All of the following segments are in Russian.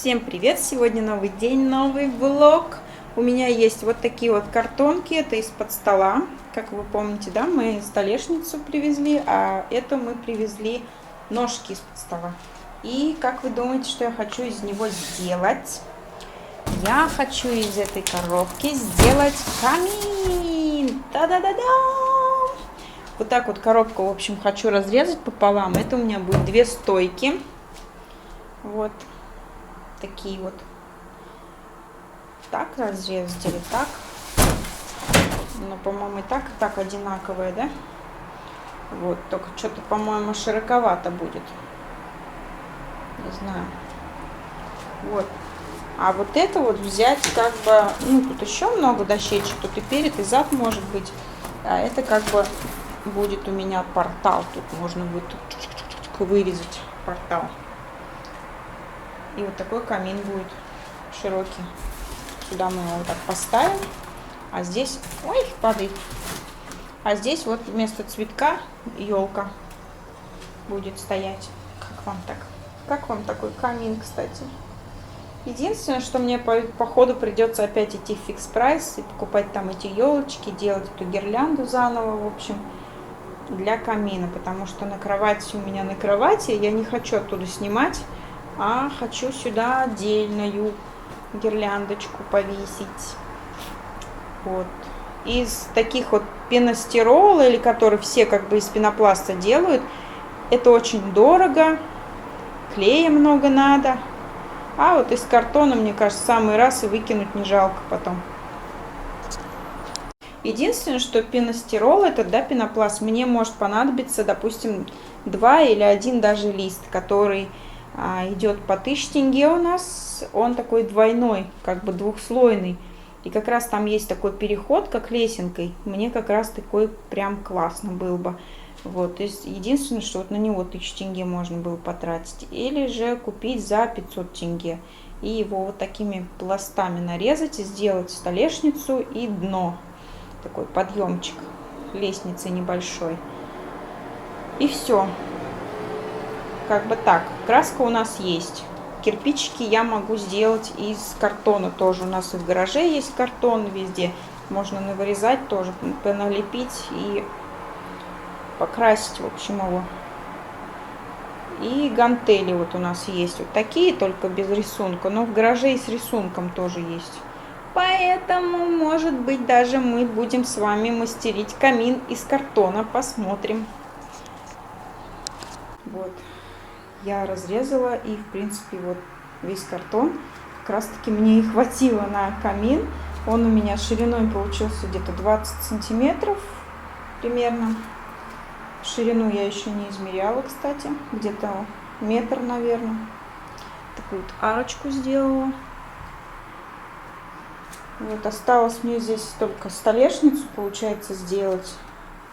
Всем привет! Сегодня новый день, новый влог. У меня есть вот такие вот картонки, это из-под стола. Как вы помните, да, мы столешницу привезли, а это мы привезли ножки из-под стола. И как вы думаете, что я хочу из него сделать? Я хочу из этой коробки сделать камин! Та-да-да-да! Вот так вот коробку, в общем, хочу разрезать пополам. Это у меня будет две стойки. Вот. Такие вот. Так разрезать или так. Но, по-моему, и так одинаковые, да? Вот, только что-то, по-моему, широковато будет. Не знаю. Вот. А вот это вот взять как бы, ну, тут еще много дощечек, тут и перед, и зад может быть. А это как бы будет у меня портал. Тут можно будет вырезать портал. И вот такой камин будет широкий. Сюда мы его вот так поставим. А здесь... Ой, падает. А здесь вот вместо цветка елка будет стоять. Как вам так? Как вам такой камин, кстати? Единственное, что мне по ходу придется опять идти в фикс прайс и покупать там эти елочки, делать эту гирлянду заново, в общем, для камина. Потому что на кровати у меня на кровати, я не хочу оттуда снимать. А хочу сюда отдельную гирляндочку повесить. Вот. Из таких вот пеностирола, или которые все как бы из пенопласта делают, это очень дорого, клея много надо. А вот из картона, мне кажется, самый раз и выкинуть не жалко потом. Единственное, что пеностирол, это, да, пенопласт, мне может понадобиться, допустим, 2 или 1 даже лист, который идет по 1000 тенге у нас. Он такой двойной, как бы двухслойный. И как раз там есть такой переход, как лесенкой. Мне как раз такой прям классно был бы. Вот, то есть единственное, что вот на него 1000 тенге можно было потратить. Или же купить за 500 тенге. И его вот такими пластами нарезать и сделать столешницу и дно. Такой подъемчик лестницы небольшой. И все. Как бы так. Краска у нас есть. Кирпичики я могу сделать из картона тоже. У нас и в гараже есть картон везде. Можно навырезать тоже, поналепить и покрасить, в общем, его. И гантели вот у нас есть. Вот такие, только без рисунка. Но в гараже и с рисунком тоже есть. Поэтому, может быть, даже мы будем с вами мастерить камин из картона. Посмотрим. Вот. Я разрезала, и в принципе вот весь картон как раз таки мне и хватило на камин. Он у меня шириной получился где-то 20 сантиметров примерно. Ширину я еще не измеряла, кстати, где-то метр, наверное. Такую вот арочку сделала. Вот осталось мне здесь только столешницу, получается, сделать.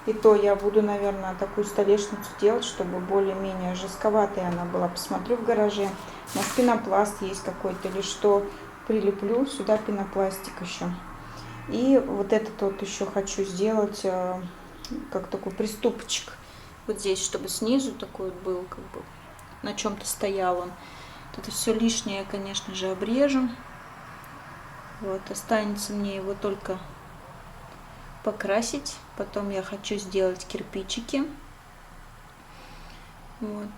И то я буду, наверное, такую столешницу делать, чтобы более-менее жестковатая она была. Посмотрю в гараже. Может, пенопласт есть какой-то или что. Прилеплю сюда пенопластик еще. И вот этот вот еще хочу сделать как такой приступочек. Вот здесь, чтобы снизу такой вот был, как бы на чем-то стоял он. Это все лишнее, конечно же, обрежу. Вот, останется мне его только покрасить. Потом я хочу сделать кирпичики. Вот.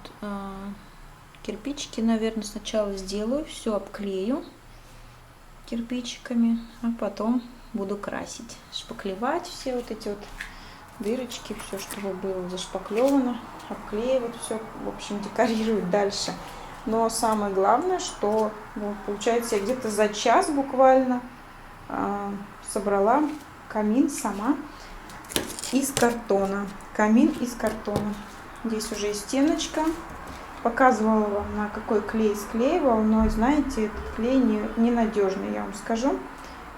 Кирпичики, наверное, сначала сделаю, все обклею кирпичиками, а потом буду красить. Шпаклевать все вот эти вот дырочки, все, чтобы было зашпаклевано. Обклеивать все, в общем, декорировать дальше. Но самое главное, что, ну, получается, я где-то за час буквально собрала камин сама из картона. Камин из картона. Здесь уже и стеночка. Показывала вам, на какой клей склеивала, но, знаете, этот клей ненадежный, я вам скажу.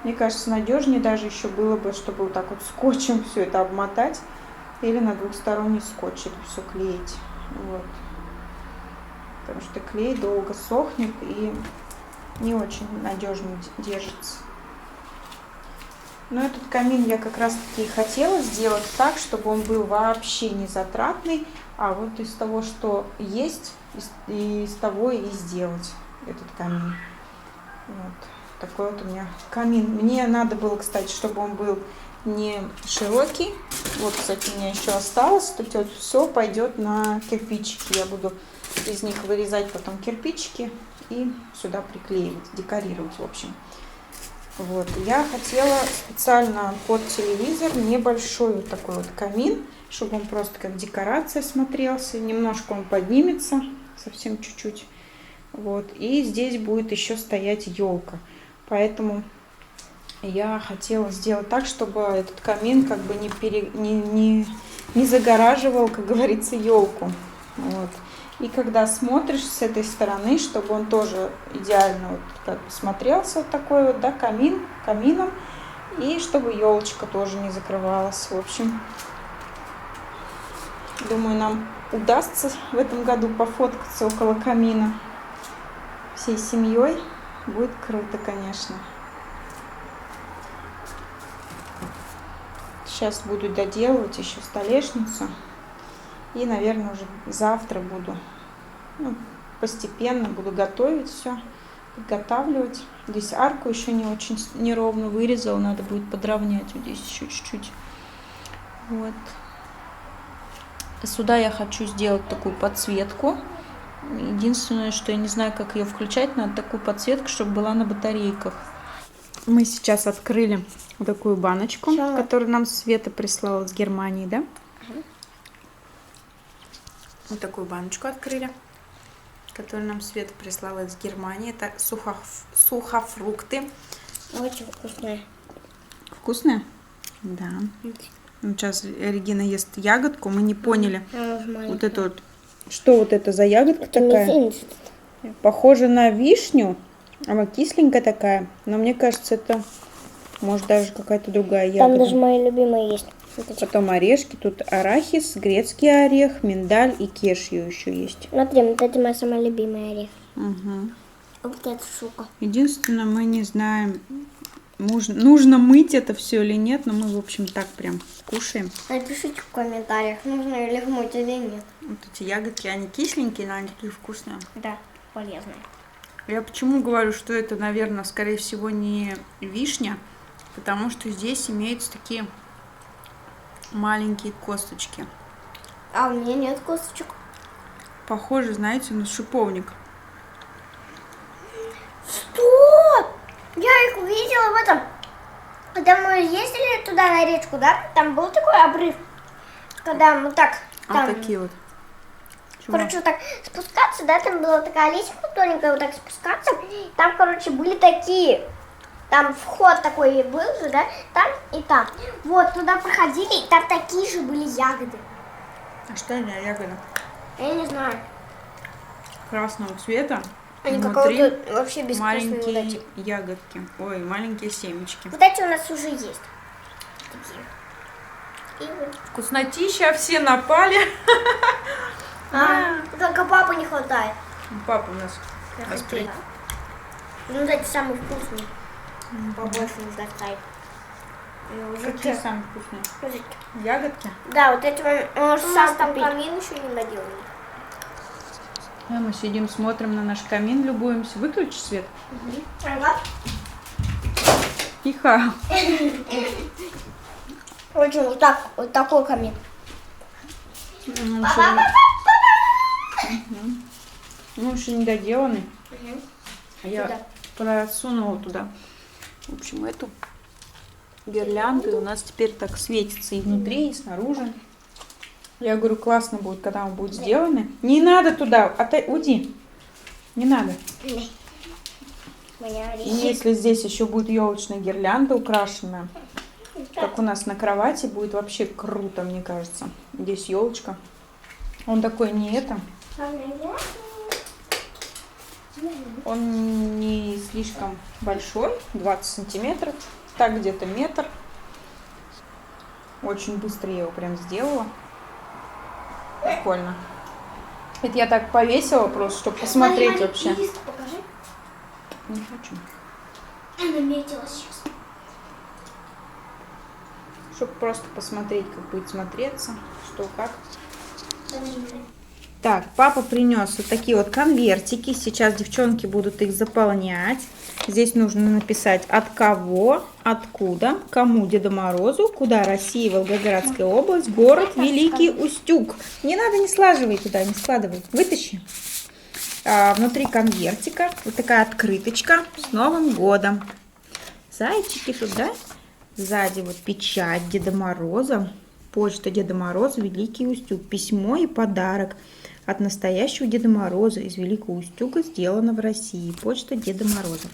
Мне кажется, надежнее даже еще было бы, чтобы вот так вот скотчем все это обмотать или на двухсторонний скотч это все клеить. Вот. Потому что клей долго сохнет и не очень надежно держится. Но этот камин я как раз таки хотела сделать так, чтобы он был вообще не затратный, а вот из того, что есть, из того и сделать. этот камин. Вот такой вот у меня камин. Мне надо было, кстати, чтобы он был не широкий. Вот, кстати, у меня еще осталось. Кстати, вот все пойдет на кирпичики. Я буду из них вырезать потом кирпичики и сюда приклеивать, декорировать, в общем. Вот, я хотела специально под телевизор небольшой вот такой вот камин, чтобы он просто как декорация смотрелся. Немножко он поднимется, совсем чуть-чуть. Вот, и здесь будет еще стоять елка. Поэтому я хотела сделать так, чтобы этот камин как бы не загораживал, как говорится, елку. Вот. И когда смотришь с этой стороны, чтобы он тоже идеально вот как бы смотрелся вот такой вот, да, камином, и чтобы елочка тоже не закрывалась. В общем, думаю, нам удастся в этом году пофоткаться около камина всей семьей. Будет круто, конечно. Сейчас буду доделывать еще столешницу. И, наверное, уже завтра буду, постепенно буду готовить все, подготавливать. Здесь арку еще не очень неровно вырезала, надо будет подровнять вот здесь еще чуть-чуть. Вот. Сюда я хочу сделать такую подсветку. Единственное, что я не знаю, как ее включать, надо такую подсветку, чтобы была на батарейках. Мы сейчас открыли вот такую баночку, которую нам Света прислала с Германии, да? Вот такую баночку открыли, которую нам Света прислала из Германии. Это сухофрукты. Очень вкусная. Вкусная? Да. Сейчас Регина ест ягодку. Мы не поняли. Вот это вот. Что вот это за ягодка такая? Мизинец. Похоже на вишню. Она кисленькая такая. Но мне кажется, это может даже какая-то другая ягода. Там даже мои любимые есть. Потом орешки. Тут арахис, грецкий орех, миндаль и кешью еще есть. Смотри, вот это моя самая любимая орех. Угу. Вот это штука. Единственное, мы не знаем, нужно мыть это все или нет, но мы, в общем, так прям кушаем. Напишите в комментариях, нужно ли их мыть или нет. Вот эти ягодки, они кисленькие, но они такие вкусные. Да, полезные. Я почему говорю, что это, наверное, скорее всего, не вишня, потому что здесь имеются такие маленькие косточки. А у меня нет косточек. Похоже, знаете, на шиповник. Что? Я их увидела в этом. Когда мы ездили туда на речку, да? Там был такой обрыв. Когда мы так... Там, такие вот. Чего? короче, вот так спускаться, да? Там была такая лестница тоненькая, вот так спускаться. Там, короче, были такие... Там вход такой был же, да? Там и там. Вот, туда проходили, и там такие же были ягоды. А что это ягода? Я не знаю. Красного цвета. Они Внутри какого-то вообще безвкусные маленькие вот эти. ягодки. Ой, маленькие семечки. Вот эти у нас уже есть. Такие. И вот. Вкуснотища, все напали. Только папы не хватает. Папа у нас Я раскрыть. хотела. Ну, эти самые вкусные. Побольше не достает. Какие самые вкусные? Смотрите. Ягодки? Да, вот эти он У нас там камин еще не доделан. А мы сидим, смотрим на наш камин, любуемся. Выключи свет. Ага. Тихо. Короче, вот такой камин. Ну, еще не доделанный. Угу. Я Сюда. просунула туда. В общем, эту гирлянду. И у нас теперь так светится и внутри, и снаружи. Я говорю, классно будет, когда он будет сделанный. Не надо туда, уйди. Не надо. И если здесь еще будет елочная гирлянда украшенная, как у нас на кровати, будет вообще круто, мне кажется. Здесь елочка. Он такой не это. Он не слишком большой, 20 сантиметров. Так где-то метр. Очень быстро я его прям сделала. Прикольно. Это я так повесила просто, чтобы посмотреть вообще. Покажи. Не хочу. Я наметила сейчас. Чтобы просто посмотреть, как будет смотреться, что как. Так, папа принес вот такие вот конвертики. Сейчас девчонки будут их заполнять. Здесь нужно написать от кого, откуда, кому Деду Морозу, куда Россия, Волгоградская область, город Великий Устюг. Не надо, не слаживай туда, не складывай. Вытащи. Внутри конвертика вот такая открыточка с Новым годом. Зайчики тут, да? Сзади вот печать Деда Мороза. Почта Деда Мороза, Великий Устюг. Письмо и подарок от настоящего Деда Мороза из Великого Устюга, сделано в России. Почта Деда Мороза.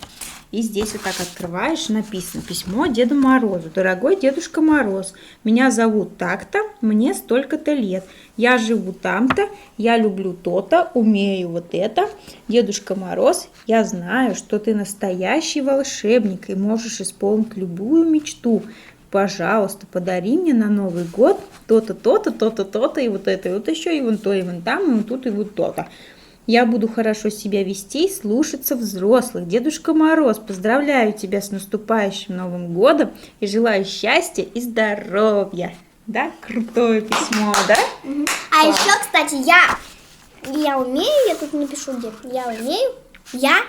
И здесь вот так открываешь, написано: письмо Деду Морозу. Дорогой Дедушка Мороз, меня зовут так-то, мне столько-то лет. Я живу там-то, я люблю то-то, умею вот это. Дедушка Мороз, я знаю, что ты настоящий волшебник и можешь исполнить любую мечту. Пожалуйста, подари мне на Новый год то-то, то-то, то-то, то-то, и вот это, и вот еще, и вон то, и вон там, и вот тут, и вот то-то. Я буду хорошо себя вести и слушаться взрослых. Дедушка Мороз, поздравляю тебя с наступающим Новым годом и желаю счастья и здоровья. Да, крутое письмо, да? А еще, кстати, я умею, я тут напишу где,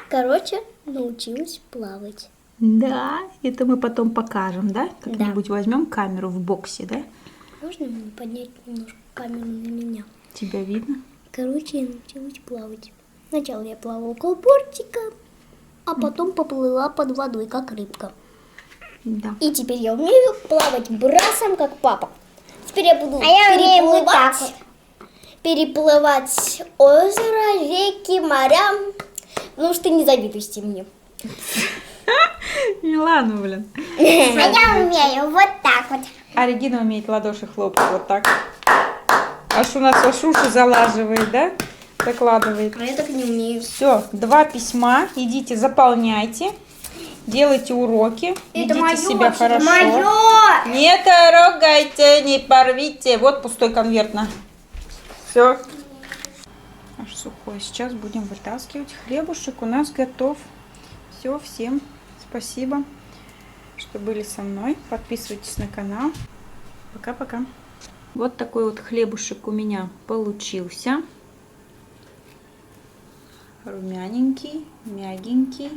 короче, научилась плавать. Да, это мы потом покажем, да? Как-нибудь возьмем камеру в боксе, да? Можно мне поднять немножко камеру на меня? Тебя видно? Короче, я научилась плавать. Сначала я плавала около бортика, а потом поплыла под водой, как рыбка. Да. И теперь я умею плавать брасом, как папа. Теперь я буду переплывать озеро, реки, моря. Ну что не завидуйте мне. Милана, блин. А я умею вот так вот. А Регина умеет ладоши хлопать вот так. Аж у нас уши залаживает, да? Закладывает. А я так не умею. Все, 2 письма. Идите, заполняйте. Делайте уроки. Это Ведите моё, себя вообще-то хорошо. моё! Не трогайте, не порвите. Вот пустой конверт на. Все. Аж сухой. Сейчас будем вытаскивать. Хлебушек у нас готов. Все, всем спасибо, что были со мной. Подписывайтесь на канал. Пока-пока. Вот такой вот хлебушек у меня получился. Румяненький, мягенький.